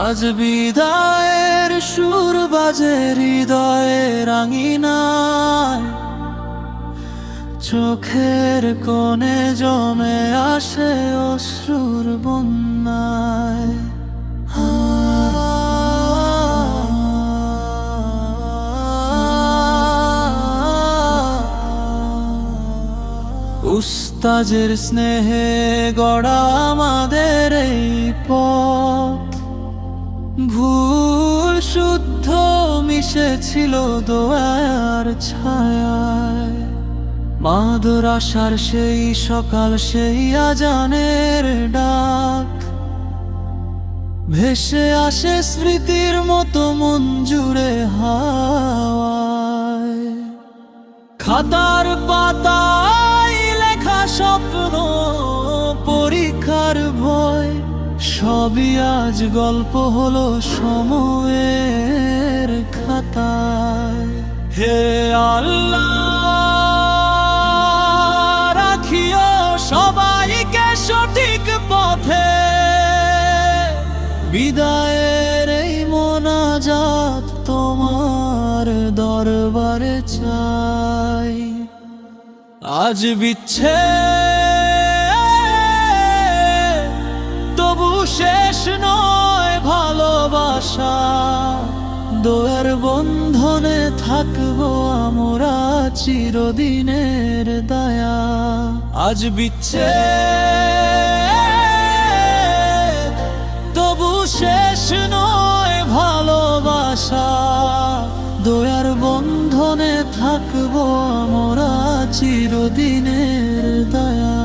আজ বিদায়ের সুর বাজে হৃদয়ের আঙিনায়, চোখের কোণে জমে আসে অশ্রুর বন্যায়। উস্তাজের স্নেহে গড়া আমাদের এই পথ, ভুল শুদ্ধ মিশেছিল দোয়ার ছায়ায়। মাদ্রাসার সেই সকাল, সেই আজানের ডাক, ভেসে আসে স্মৃতির মতো মন জুড়ে হাওয়ায়। খাতার পাতায় লেখা স্বপ্ন, পরীক্ষার ভয়, সবই আজ গল্প হলো সময়ের খাতায়। হে আল্লাহ, রাখিও সবাইকে সঠিক পথে, বিদায়ের এই মোনাজাত তোমার দরবারে চাই। আজ বিচ্ছেদ তবু শেষ নয় ভালোবাসা, দোয়ার বন্ধনে থাকবো আমরা চিরদিনের দয়া। আজ বিচ্ছেদ তবু শেষ নয় ভালোবাসা, দয়ার বন্ধনে থাকবো আমরা চিরদিনের দয়া।